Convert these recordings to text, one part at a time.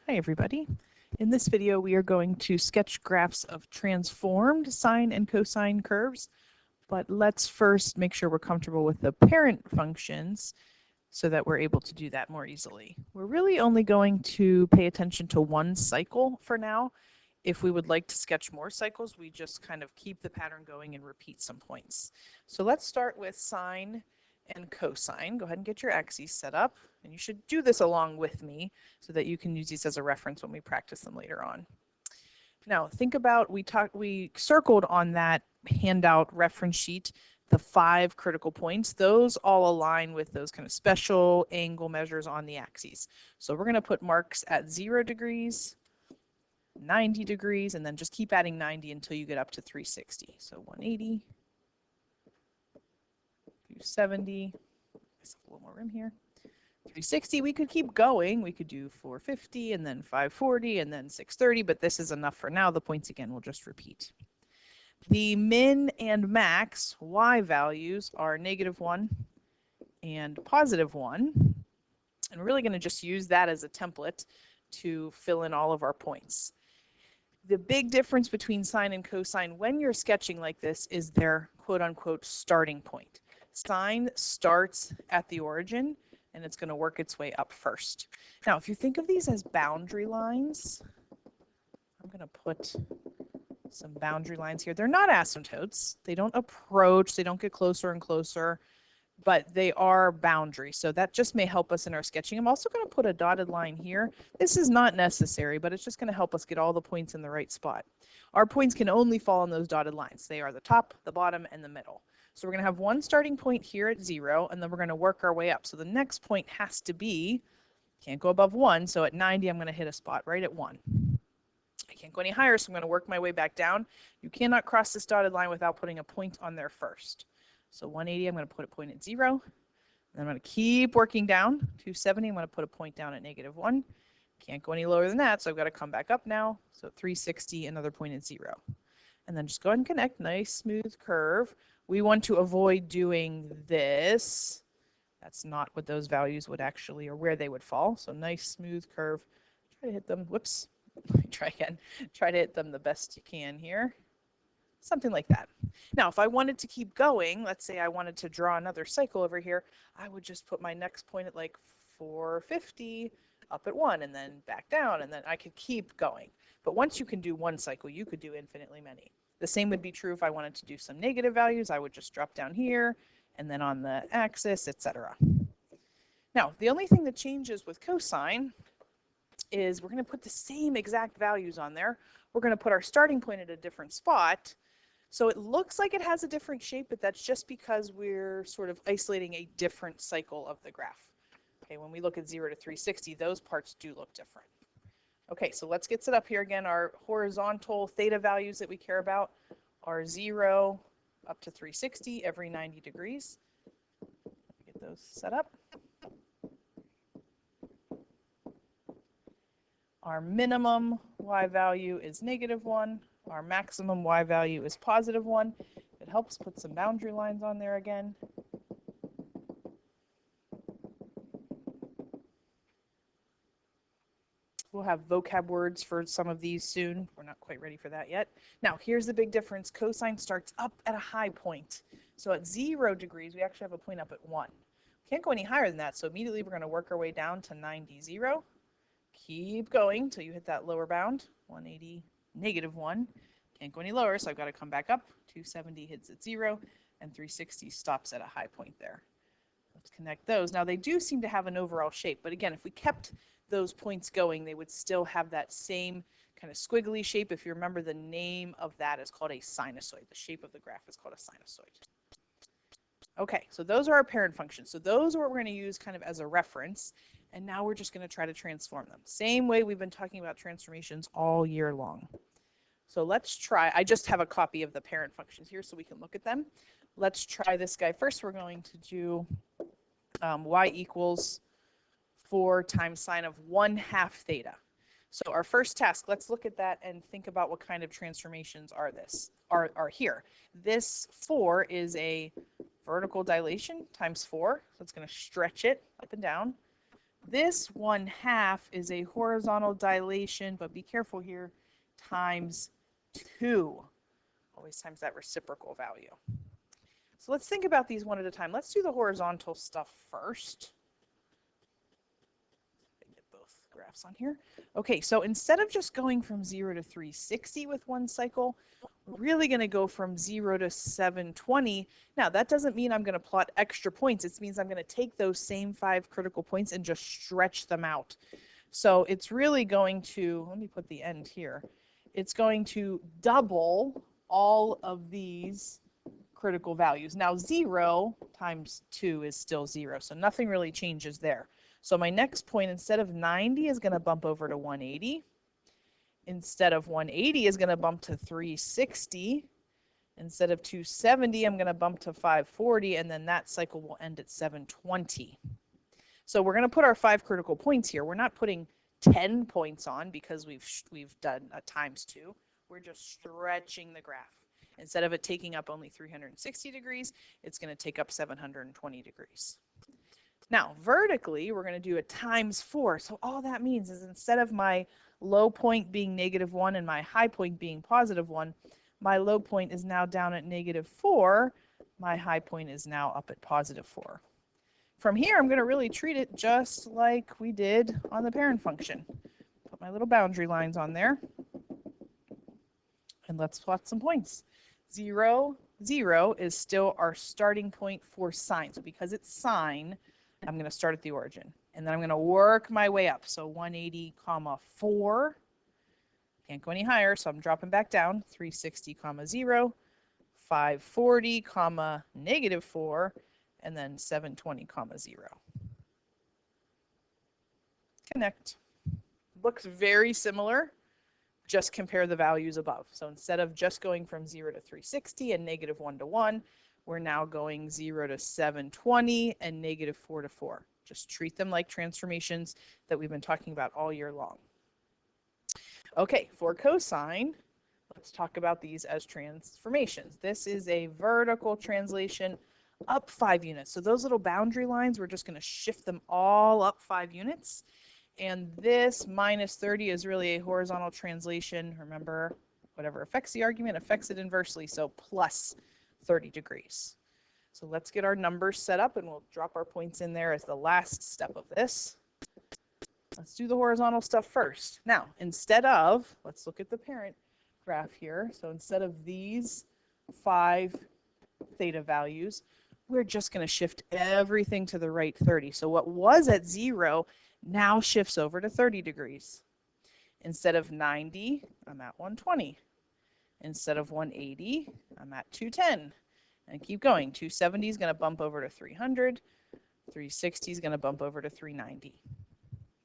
Hi everybody. In this video we are going to sketch graphs of transformed sine and cosine curves, but let's first make sure we're comfortable with the parent functions so that we're able to do that more easily. We're really only going to pay attention to one cycle for now. If we would like to sketch more cycles, we just kind of keep the pattern going and repeat some points. So let's start with sine and cosine. Go ahead and get your axes set up, and you should do this along with me so that you can use these as a reference when we practice them later on. Now think about, we circled on that handout reference sheet the 5 critical points. Those all align with those kind of special angle measures on the axes. So we're going to put marks at 0 degrees, 90 degrees, and then just keep adding 90 until you get up to 360. So 180, 270, a little more room here. 360, we could keep going. We could do 450 and then 540 and then 630, but this is enough for now. The points again will just repeat. The min and max y values are -1 and +1. And we're really going to just use that as a template to fill in all of our points. The big difference between sine and cosine when you're sketching like this is their quote-unquote starting point. Sine starts at the origin, and it's going to work its way up first. Now, if you think of these as boundary lines, I'm going to put some boundary lines here. They're not asymptotes. They don't approach. They don't get closer and closer, but they are boundaries. So that just may help us in our sketching. I'm also going to put a dotted line here. This is not necessary, but it's just going to help us get all the points in the right spot. Our points can only fall on those dotted lines. They are the top, the bottom, and the middle. So we're going to have one starting point here at 0, and then we're going to work our way up. So the next point has to be, can't go above 1, so at 90 I'm going to hit a spot right at 1. I can't go any higher, so I'm going to work my way back down. You cannot cross this dotted line without putting a point on there first. So 180, I'm going to put a point at 0. And I'm going to keep working down. 270, I'm going to put a point down at -1. Can't go any lower than that, so I've got to come back up now. So 360, another point at 0. And then just go ahead and connect. Nice, smooth curve. We want to avoid doing this. That's not what those values would actually, or where they would fall. So nice, smooth curve. Try to hit them. Whoops. Try again. Try to hit them the best you can here. Something like that. Now, if I wanted to keep going, let's say I wanted to draw another cycle over here, I would just put my next point at like 450, up at 1, and then back down, and then I could keep going. But once you can do one cycle, you could do infinitely many. The same would be true if I wanted to do some negative values. I would just drop down here, and then on the axis, etc. Now, the only thing that changes with cosine is we're going to put the same exact values on there. We're going to put our starting point at a different spot. So it looks like it has a different shape, but that's just because we're sort of isolating a different cycle of the graph. Okay, when we look at 0 to 360, those parts do look different. Okay, so let's get set up here again. Our horizontal theta values that we care about are 0 up to 360 every 90 degrees. Get those set up. Our minimum y value is -1. Our maximum y value is +1. It helps put some boundary lines on there again. We'll have vocab words for some of these soon. We're not quite ready for that yet. Now, here's the big difference. Cosine starts up at a high point. So at 0 degrees, we actually have a point up at 1. Can't go any higher than that, so immediately we're going to work our way down to 90, 0. Keep going until you hit that lower bound, 180, -1. Can't go any lower, so I've got to come back up. 270 hits at 0, and 360 stops at a high point there. Let's connect those. Now, they do seem to have an overall shape, but again, if we kept those points going, they would still have that same kind of squiggly shape. If you remember, the name of that is called a sinusoid. The shape of the graph is called a sinusoid. Okay, so those are our parent functions. So those are what we're going to use kind of as a reference. And now we're just going to try to transform them. Same way we've been talking about transformations all year long. So let's try. I just have a copy of the parent functions here so we can look at them. Let's try this guy first. We're going to do y equals 4 times sine of 1/2 theta. So our first task, let's look at that and think about what kind of transformations are here. This 4 is a vertical dilation times 4, so it's going to stretch it up and down. This 1/2 is a horizontal dilation, but be careful here, times 2. Always times that reciprocal value. So let's think about these one at a time. Let's do the horizontal stuff first. Get both graphs on here. Okay, so instead of just going from 0 to 360 with one cycle, we're really going to go from 0 to 720. Now, that doesn't mean I'm going to plot extra points. It means I'm going to take those same 5 critical points and just stretch them out. So it's really going to, let me put the end here. It's going to double all of these critical values. Now 0 times 2 is still 0, so nothing really changes there. So my next point, instead of 90, is going to bump over to 180. Instead of 180 is going to bump to 360. Instead of 270, I'm going to bump to 540, and then that cycle will end at 720. So we're going to put our 5 critical points here. We're not putting 10 points on because we've done a times 2. We're just stretching the graph. Instead of it taking up only 360 degrees, it's going to take up 720 degrees. Now, vertically, we're going to do a times 4. So all that means is instead of my low point being -1 and my high point being +1, my low point is now down at -4. My high point is now up at +4. From here, I'm going to really treat it just like we did on the parent function. Put my little boundary lines on there. And let's plot some points. 0, 0 is still our starting point for sine. So because it's sine, I'm going to start at the origin. And then I'm going to work my way up. So 180, 4. Can't go any higher, so I'm dropping back down. 360, 0. 540, -4. And then 720, 0. Connect. Looks very similar. Just compare the values above. So instead of just going from 0 to 360 and -1 to 1, we're now going 0 to 720 and -4 to 4. Just treat them like transformations that we've been talking about all year long. Okay, for cosine, let's talk about these as transformations. This is a vertical translation up 5 units. So those little boundary lines, we're just going to shift them all up 5 units. And this -30 is really a horizontal translation. Remember, whatever affects the argument affects it inversely, so plus 30 degrees. So let's get our numbers set up, and we'll drop our points in there as the last step of this. Let's do the horizontal stuff first. Now, instead of, let's look at the parent graph here. So instead of these 5 theta values, we're just going to shift everything to the right 30. So what was at 0 now shifts over to 30 degrees. Instead of 90, I'm at 120. Instead of 180, I'm at 210. And keep going. 270 is going to bump over to 300. 360 is going to bump over to 390.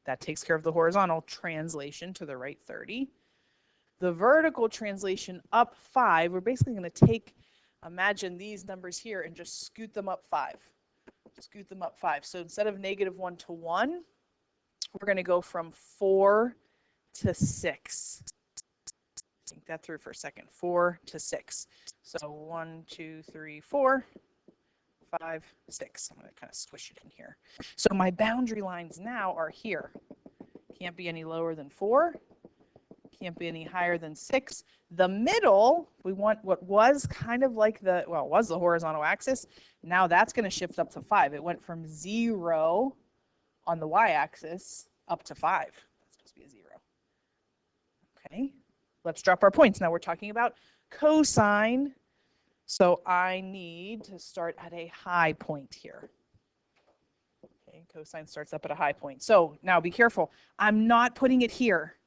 That takes care of the horizontal translation to the right 30. The vertical translation up 5, we're basically going to take, imagine these numbers here, and just scoot them up 5. Scoot them up 5. So instead of -1 to 1, we're going to go from 4 to 6. Think that through for a second. 4 to 6. So 1, 2, 3, 4, 5, 6. I'm going to kind of squish it in here. So my boundary lines now are here. Can't be any lower than 4. Can't be any higher than 6. The middle, we want what was kind of like the, well, was the horizontal axis. Now that's going to shift up to 5. It went from 0 on the y-axis up to 5. That's supposed to be a 0. Okay, let's drop our points. Now we're talking about cosine. So I need to start at a high point here. Okay, cosine starts up at a high point. So now be careful. I'm not putting it here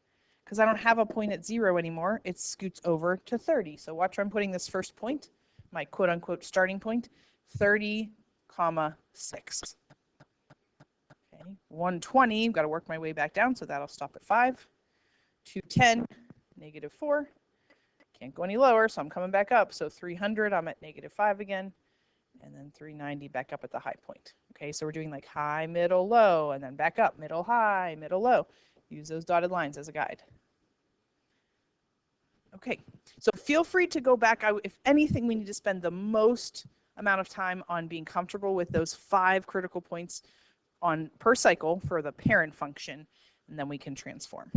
because I don't have a point at 0 anymore. It scoots over to 30. So watch where I'm putting this first point, my quote-unquote starting point, 30, 6. 120, I've got to work my way back down, so that'll stop at 5. 210, -4. Can't go any lower, so I'm coming back up. So 300, I'm at -5 again. And then 390 back up at the high point. Okay, so we're doing like high, middle, low, and then back up, middle, high, middle, low. Use those dotted lines as a guide. Okay, so feel free to go back. If anything, we need to spend the most amount of time on being comfortable with those 5 critical points on per cycle for the parent function, and then we can transform.